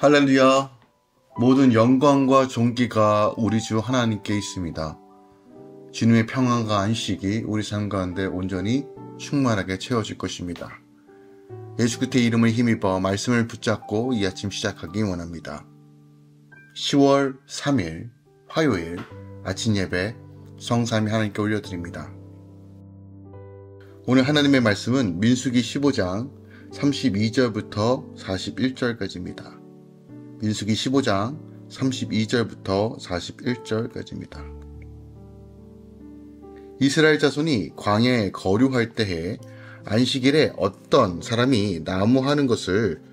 할렐루야. 모든 영광과 존귀가 우리 주 하나님께 있습니다. 주님의 평안과 안식이 우리 삶 가운데 온전히 충만하게 채워질 것입니다. 예수 그리스도의 이름을 힘입어 말씀을 붙잡고 이 아침 시작하기 원합니다. 10월 3일 화요일 아침 예배 성삼위 하나님께 올려드립니다. 오늘 하나님의 말씀은 민수기 15장 32절부터 41절까지입니다. 민수기 15장 32절부터 41절까지입니다. 이스라엘 자손이 광야에 거류할 때에 안식일에 어떤 사람이 나무하는 것을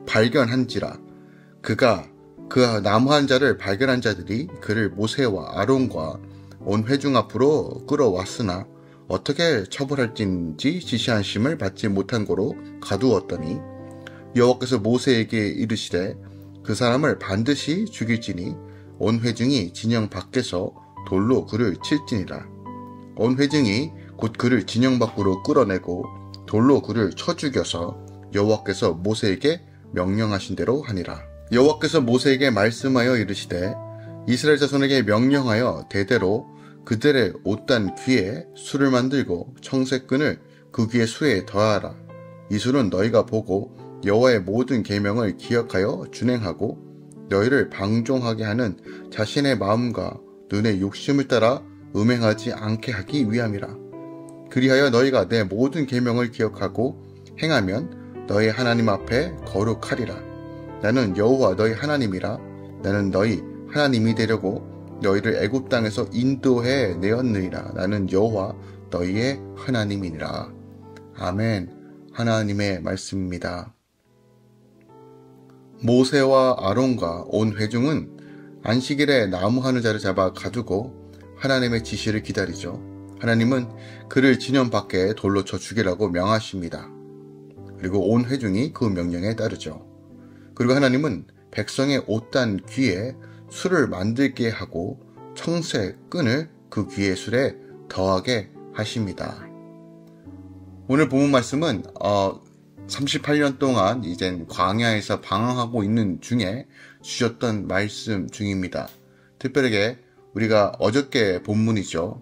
발견한지라 그가 그 나무한 자를 발견한 자들이 그를 모세와 아론과 온 회중 앞으로 끌어왔으나 어떻게 처벌할진지 지시하심을 받지 못한 고로 가두었더니 여호와께서 모세에게 이르시되 그 사람을 반드시 죽일지니 온 회중이 진영 밖에서 돌로 그를 칠지니라. 온 회중이 곧 그를 진영 밖으로 끌어내고 돌로 그를 쳐 죽여서 여호와께서 모세에게 명령하신 대로 하니라. 여호와께서 모세에게 말씀하여 이르시되 이스라엘 자손에게 명령하여 대대로 그들의 옷단 귀에 술을 만들고 청색끈을 그 귀의 수에 더하라. 이 술은 너희가 보고 여호와의 모든 계명을 기억하여 준행하고 너희를 방종하게 하는 자신의 마음과 눈의 욕심을 따라 음행하지 않게 하기 위함이라. 그리하여 너희가 내 모든 계명을 기억하고 행하면 너희 하나님 앞에 거룩하리라. 나는 여호와 너희 하나님이라. 나는 너희 하나님이 되려고 너희를 애굽 땅에서 인도해 내었느니라. 나는 여호와 너희의 하나님이니라. 아멘. 하나님의 말씀입니다. 모세와 아론과 온 회중은 안식일에 나무하는 자를 잡아 가두고 하나님의 지시를 기다리죠. 하나님은 그를 진영 밖에 돌로 쳐 죽이라고 명하십니다. 그리고 온 회중이 그 명령에 따르죠. 그리고 하나님은 백성의 옷단 귀에 술을 만들게 하고 청색 끈을 그 귀의 술에 더하게 하십니다. 오늘 본문 말씀은 38년 동안 이젠 광야에서 방황하고 있는 중에 주셨던 말씀 중입니다. 특별하게 우리가 어저께 본문이죠.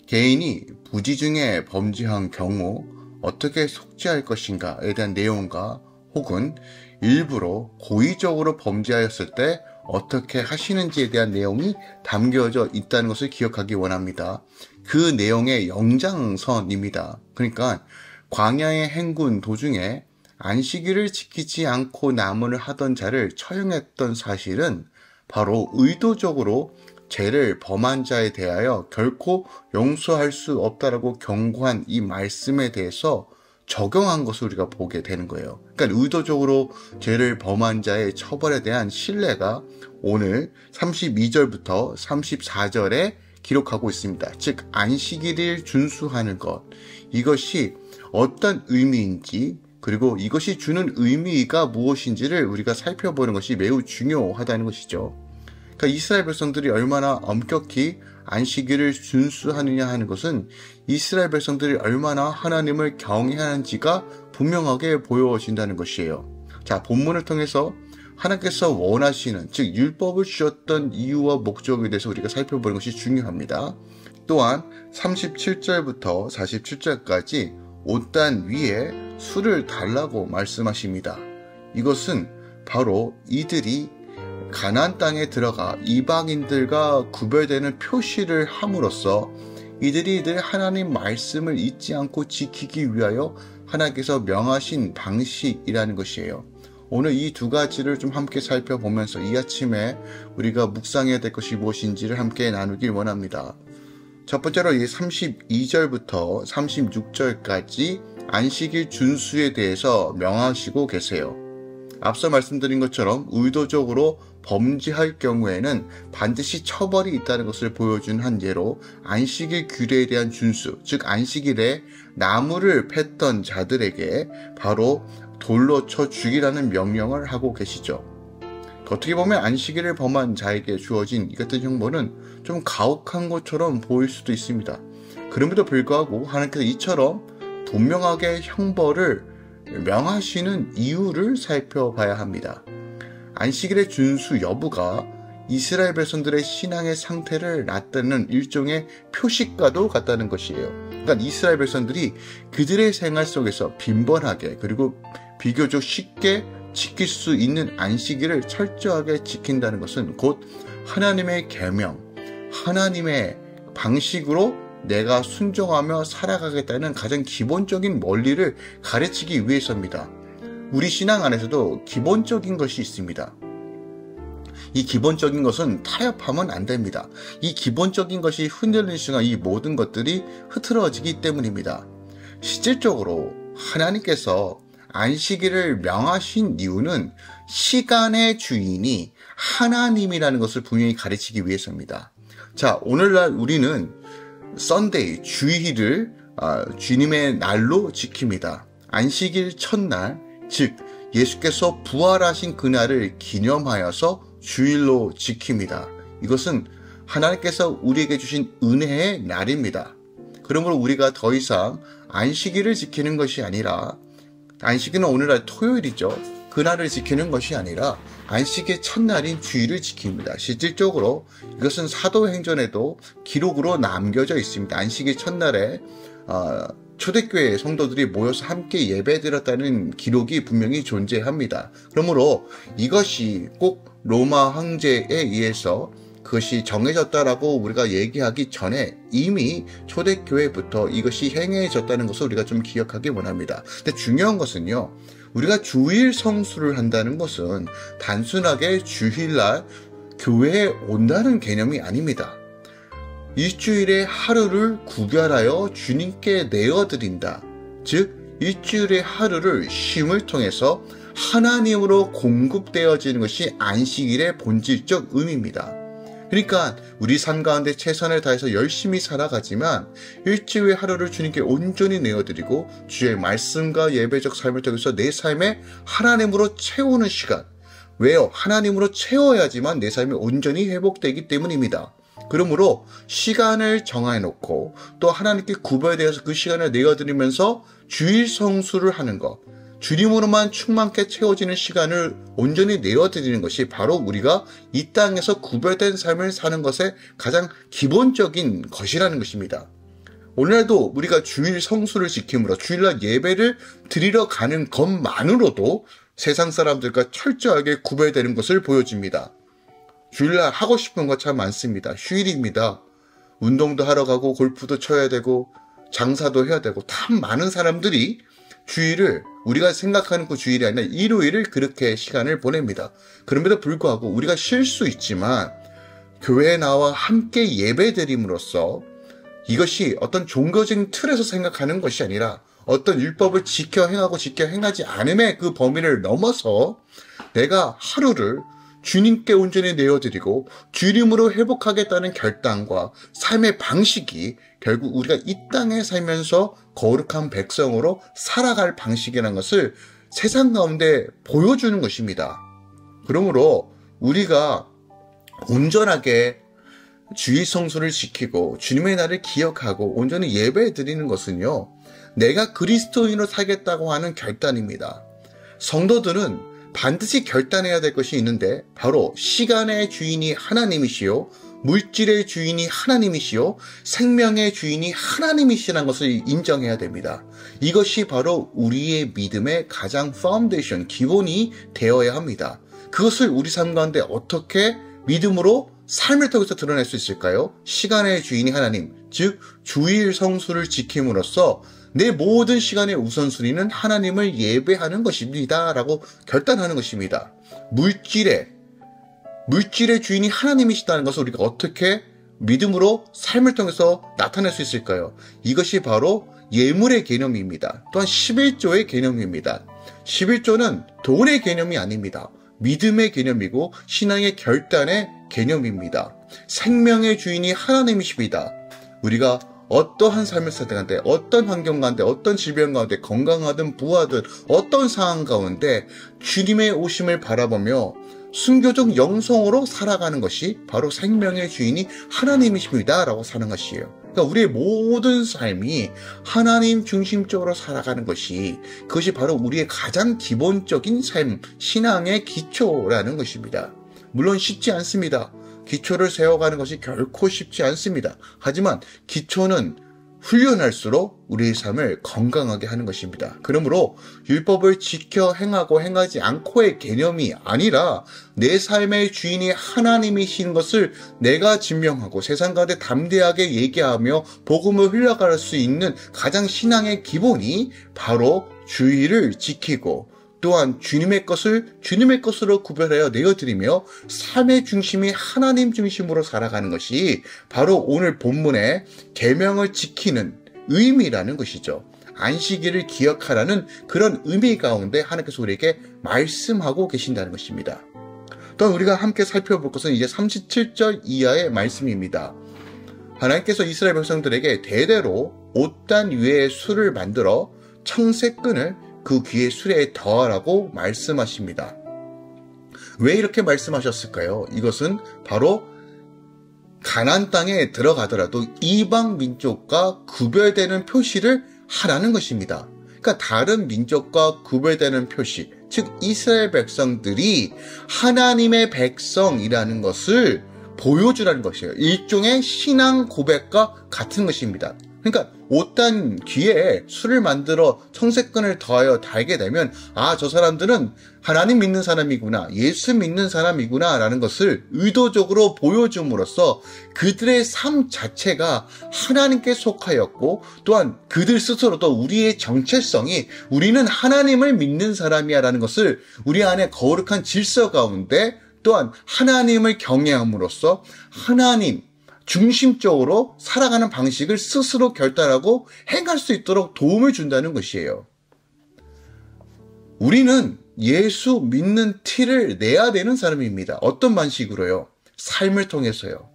개인이 부지 중에 범죄한 경우 어떻게 속죄할 것인가에 대한 내용과 혹은 일부러 고의적으로 범죄하였을 때 어떻게 하시는지에 대한 내용이 담겨져 있다는 것을 기억하기 원합니다. 그 내용의 연장선입니다. 그러니까 광야의 행군 도중에 안식일을 지키지 않고 나무를 하던 자를 처형했던 사실은 바로 의도적으로 죄를 범한 자에 대하여 결코 용서할 수 없다라고 경고한 이 말씀에 대해서 적용한 것을 우리가 보게 되는 거예요. 그러니까 의도적으로 죄를 범한 자의 처벌에 대한 신뢰가 오늘 32절부터 34절에 기록하고 있습니다. 즉 안식일을 준수하는 것, 이것이 어떤 의미인지 그리고 이것이 주는 의미가 무엇인지를 우리가 살펴보는 것이 매우 중요하다는 것이죠. 그러니까 이스라엘 백성들이 얼마나 엄격히 안식일을 준수하느냐 하는 것은 이스라엘 백성들이 얼마나 하나님을 경외하는지가 분명하게 보여진다는 것이에요. 자, 본문을 통해서 하나님께서 원하시는, 즉 율법을 주셨던 이유와 목적에 대해서 우리가 살펴보는 것이 중요합니다. 또한 37절부터 47절까지 옷단 위에 술을 달라고 말씀하십니다. 이것은 바로 이들이 가나안 땅에 들어가 이방인들과 구별되는 표시를 함으로써 이들이 늘 하나님 말씀을 잊지 않고 지키기 위하여 하나님께서 명하신 방식이라는 것이에요. 오늘 이 두 가지를 좀 함께 살펴보면서 이 아침에 우리가 묵상해야 될 것이 무엇인지를 함께 나누길 원합니다. 첫 번째로 이 32절부터 36절까지 안식일 준수에 대해서 명하시고 계세요. 앞서 말씀드린 것처럼 의도적으로 범죄할 경우에는 반드시 처벌이 있다는 것을 보여준 한 예로 안식일 규례에 대한 준수, 즉 안식일에 나무를 팼던 자들에게 바로 돌로 쳐 죽이라는 명령을 하고 계시죠. 어떻게 보면 안식일을 범한 자에게 주어진 이 같은 형벌은 좀 가혹한 것처럼 보일 수도 있습니다. 그럼에도 불구하고 하나님께서 이처럼 분명하게 형벌을 명하시는 이유를 살펴봐야 합니다. 안식일의 준수 여부가 이스라엘 백성들의 신앙의 상태를 나타내는 일종의 표식과도 같다는 것이에요. 그러니까 이스라엘 백성들이 그들의 생활 속에서 빈번하게 그리고 비교적 쉽게 지킬 수 있는 안식일을 철저하게 지킨다는 것은 곧 하나님의 계명, 하나님의 방식으로 내가 순종하며 살아가겠다는 가장 기본적인 원리를 가르치기 위해서입니다. 우리 신앙 안에서도 기본적인 것이 있습니다. 이 기본적인 것은 타협하면 안 됩니다. 이 기본적인 것이 흔들리는 순간 이 모든 것들이 흐트러지기 때문입니다. 실질적으로 하나님께서 안식일을 명하신 이유는 시간의 주인이 하나님이라는 것을 분명히 가르치기 위해서입니다. 자, 오늘날 우리는 썬데이, 주일을 주님의 날로 지킵니다. 안식일 첫날, 즉 예수께서 부활하신 그날을 기념하여서 주일로 지킵니다. 이것은 하나님께서 우리에게 주신 은혜의 날입니다. 그러므로 우리가 더 이상 안식일을 지키는 것이 아니라, 안식일은 오늘날 토요일이죠. 그날을 지키는 것이 아니라 안식의 첫날인 주일을 지킵니다. 실질적으로 이것은 사도행전에도 기록으로 남겨져 있습니다. 안식의 첫날에 초대교회 성도들이 모여서 함께 예배드렸다는 기록이 분명히 존재합니다. 그러므로 이것이 꼭 로마 황제에 의해서 그것이 정해졌다라고 우리가 얘기하기 전에 이미 초대교회부터 이것이 행해졌다는 것을 우리가 좀 기억하기 원합니다. 근데 중요한 것은요, 우리가 주일 성수를 한다는 것은 단순하게 주일날 교회에 온다는 개념이 아닙니다. 일주일의 하루를 구별하여 주님께 내어드린다. 즉 일주일의 하루를 쉼을 통해서 하나님으로 공급되어지는 것이 안식일의 본질적 의미입니다. 그러니까 우리 삶 가운데 최선을 다해서 열심히 살아가지만 일주일의 하루를 주님께 온전히 내어드리고 주의 말씀과 예배적 삶을 통해서 내 삶에 하나님으로 채우는 시간. 왜요? 하나님으로 채워야지만 내 삶이 온전히 회복되기 때문입니다. 그러므로 시간을 정해놓고 또 하나님께 구별되어서 그 시간을 내어드리면서 주일 성수를 하는 것, 주님으로만 충만케 채워지는 시간을 온전히 내어드리는 것이 바로 우리가 이 땅에서 구별된 삶을 사는 것의 가장 기본적인 것이라는 것입니다. 오늘날도 우리가 주일 성수를 지킴으로 주일날 예배를 드리러 가는 것만으로도 세상 사람들과 철저하게 구별되는 것을 보여줍니다. 주일날 하고 싶은 거 참 많습니다. 휴일입니다. 운동도 하러 가고 골프도 쳐야 되고 장사도 해야 되고 참 많은 사람들이 주일을 우리가 생각하는 그 주일이 아니라 일요일을 그렇게 시간을 보냅니다. 그럼에도 불구하고 우리가 쉴 수 있지만 교회에 나와 함께 예배드림으로써 이것이 어떤 종교적인 틀에서 생각하는 것이 아니라 어떤 율법을 지켜 행하고 지켜 행하지 않음의 그 범위를 넘어서 내가 하루를 주님께 온전히 내어드리고 주님으로 회복하겠다는 결단과 삶의 방식이 결국 우리가 이 땅에 살면서 거룩한 백성으로 살아갈 방식이라는 것을 세상 가운데 보여주는 것입니다. 그러므로 우리가 온전하게 주일 성수를 지키고 주님의 날을 기억하고 온전히 예배 드리는 것은요, 내가 그리스도인으로 살겠다고 하는 결단입니다. 성도들은 반드시 결단해야 될 것이 있는데 바로 시간의 주인이 하나님이시요 물질의 주인이 하나님이시요 생명의 주인이 하나님이시라는 것을 인정해야 됩니다. 이것이 바로 우리의 믿음의 가장 파운데이션, 기본이 되어야 합니다. 그것을 우리 삶 가운데 어떻게 믿음으로 삶을 통해서 드러낼 수 있을까요? 시간의 주인이 하나님, 즉 주일 성수를 지킴으로써 내 모든 시간의 우선순위는 하나님을 예배하는 것입니다 라고 결단하는 것입니다. 물질의 주인이 하나님이시다는 것을 우리가 어떻게 믿음으로 삶을 통해서 나타낼 수 있을까요? 이것이 바로 예물의 개념입니다. 또한 11조의 개념입니다. 11조는 돈의 개념이 아닙니다. 믿음의 개념이고 신앙의 결단의 개념입니다. 생명의 주인이 하나님이십니다. 우리가 어떠한 삶을 선택하는데, 어떤 환경 가운데, 어떤 질병 가운데, 건강하든 부하든 어떤 상황 가운데 주님의 오심을 바라보며 순교적 영성으로 살아가는 것이 바로 생명의 주인이 하나님이십니다 라고 사는 것이에요. 그러니까 우리의 모든 삶이 하나님 중심적으로 살아가는 그것이 바로 우리의 가장 기본적인 삶, 신앙의 기초라는 것입니다. 물론 쉽지 않습니다. 기초를 세워가는 것이 결코 쉽지 않습니다. 하지만 기초는 훈련할수록 우리의 삶을 건강하게 하는 것입니다. 그러므로 율법을 지켜 행하고 행하지 않고의 개념이 아니라 내 삶의 주인이 하나님이신 것을 내가 증명하고 세상 가운데 담대하게 얘기하며 복음을 흘려갈 수 있는 가장 신앙의 기본이 바로 주의를 지키고 또한 주님의 것으로 구별하여 내어드리며 삶의 중심이 하나님 중심으로 살아가는 것이 바로 오늘 본문의 계명을 지키는 의미라는 것이죠. 안식일을 기억하라는 그런 의미 가운데 하나님께서 우리에게 말씀하고 계신다는 것입니다. 또한 우리가 함께 살펴볼 것은 이제 37절 이하의 말씀입니다. 하나님께서 이스라엘 백성들에게 대대로 옷단 위에 술을 만들어 청색끈을 그 귀에 술에 더하라고 말씀하십니다. 왜 이렇게 말씀하셨을까요? 이것은 바로 가나안 땅에 들어가더라도 이방 민족과 구별되는 표시를 하라는 것입니다. 그러니까 다른 민족과 구별되는 표시, 즉 이스라엘 백성들이 하나님의 백성이라는 것을 보여주라는 것이에요. 일종의 신앙 고백과 같은 것입니다. 그러니까 옷단 귀에 술을 만들어 청색끈을 더하여 달게 되면 저 사람들은 하나님 믿는 사람이구나, 예수 믿는 사람이구나 라는 것을 의도적으로 보여줌으로써 그들의 삶 자체가 하나님께 속하였고 또한 그들 스스로도 우리의 정체성이 우리는 하나님을 믿는 사람이야 라는 것을 우리 안에 거룩한 질서 가운데 또한 하나님을 경외함으로써 하나님 중심적으로 살아가는 방식을 스스로 결단하고 행할 수 있도록 도움을 준다는 것이에요. 우리는 예수 믿는 티를 내야 되는 사람입니다. 어떤 방식으로요? 삶을 통해서요.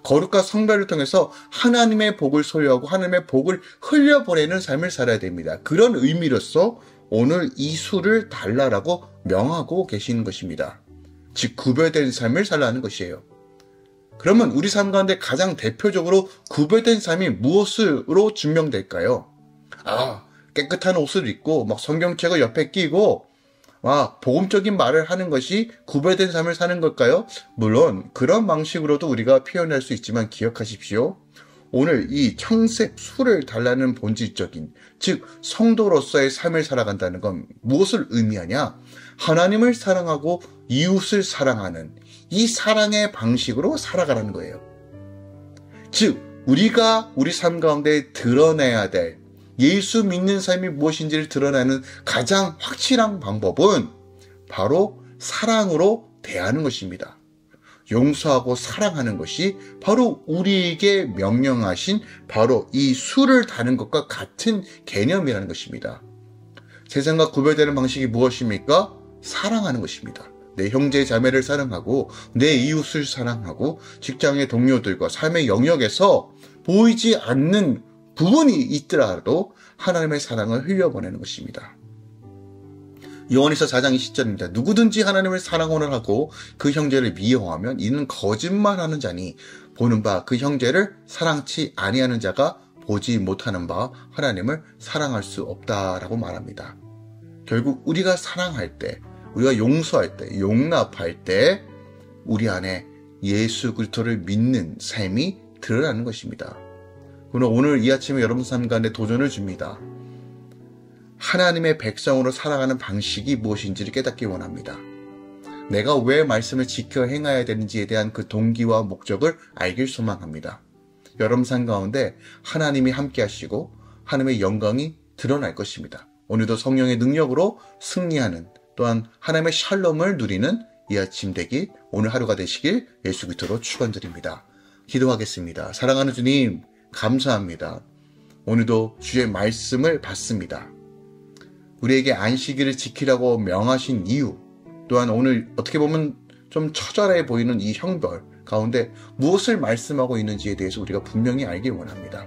거룩과 성별을 통해서 하나님의 복을 소유하고 하나님의 복을 흘려보내는 삶을 살아야 됩니다. 그런 의미로서 오늘 이 술을 달라라고 명하고 계시는 것입니다. 즉 구별된 삶을 살라는 것이에요. 그러면 우리 삶 가운데 가장 대표적으로 구별된 삶이 무엇으로 증명될까요? 깨끗한 옷을 입고 막 성경책을 옆에 끼고 복음적인 말을 하는 것이 구별된 삶을 사는 걸까요? 물론 그런 방식으로도 우리가 표현할 수 있지만 기억하십시오. 오늘 이 청색 술을 달라는 본질적인, 즉 성도로서의 삶을 살아간다는 건 무엇을 의미하냐? 하나님을 사랑하고 이웃을 사랑하는 이 사랑의 방식으로 살아가라는 거예요. 즉 우리가 우리 삶 가운데 드러내야 될 예수 믿는 삶이 무엇인지를 드러내는 가장 확실한 방법은 바로 사랑으로 대하는 것입니다. 용서하고 사랑하는 것이 바로 우리에게 명령하신 바로 이 술을 다는 것과 같은 개념이라는 것입니다. 세상과 구별되는 방식이 무엇입니까? 사랑하는 것입니다. 내 형제 자매를 사랑하고 내 이웃을 사랑하고 직장의 동료들과 삶의 영역에서 보이지 않는 부분이 있더라도 하나님의 사랑을 흘려보내는 것입니다. 요한일서 4장 20절입니다. 누구든지 하나님을 사랑을 하고 그 형제를 미워하면 이는 거짓말하는 자니 보는 바 그 형제를 사랑치 아니하는 자가 보지 못하는 바 하나님을 사랑할 수 없다라고 말합니다. 결국 우리가 사랑할 때, 우리가 용서할 때, 용납할 때 우리 안에 예수 그리스도를 믿는 삶이 드러나는 것입니다. 그러나 오늘 이 아침에 여러분 삶 가운데 도전을 줍니다. 하나님의 백성으로 살아가는 방식이 무엇인지를 깨닫기 원합니다. 내가 왜 말씀을 지켜 행해야 되는지에 대한 그 동기와 목적을 알길 소망합니다. 여러분 삶 가운데 하나님이 함께 하시고 하나님의 영광이 드러날 것입니다. 오늘도 성령의 능력으로 승리하는 또한 하나님의 샬롬을 누리는 이 아침 되기 오늘 하루가 되시길 예수 그리스도로 축원드립니다. 기도하겠습니다. 사랑하는 주님 감사합니다. 오늘도 주의 말씀을 받습니다. 우리에게 안식일을 지키라고 명하신 이유 또한 오늘 어떻게 보면 좀 처절해 보이는 이 형벌 가운데 무엇을 말씀하고 있는지에 대해서 우리가 분명히 알길 원합니다.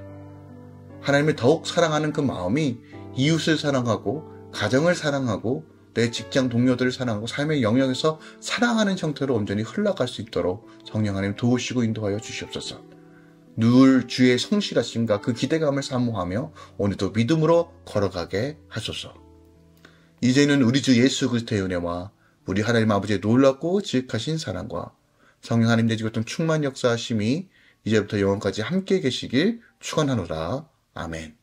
하나님을 더욱 사랑하는 그 마음이 이웃을 사랑하고 가정을 사랑하고 내 직장 동료들을 사랑하고 삶의 영역에서 사랑하는 형태로 온전히 흘러갈 수 있도록 성령 하나님 도우시고 인도하여 주시옵소서. 늘 주의 성실하심과 그 기대감을 사모하며 오늘도 믿음으로 걸어가게 하소서. 이제는 우리 주 예수 그리스도의 은혜와 우리 하나님 아버지의 놀랍고 지극하신 사랑과 성령 하나님 내지고통 충만 역사하심이 이제부터 영원까지 함께 계시길 축원하노라. 아멘.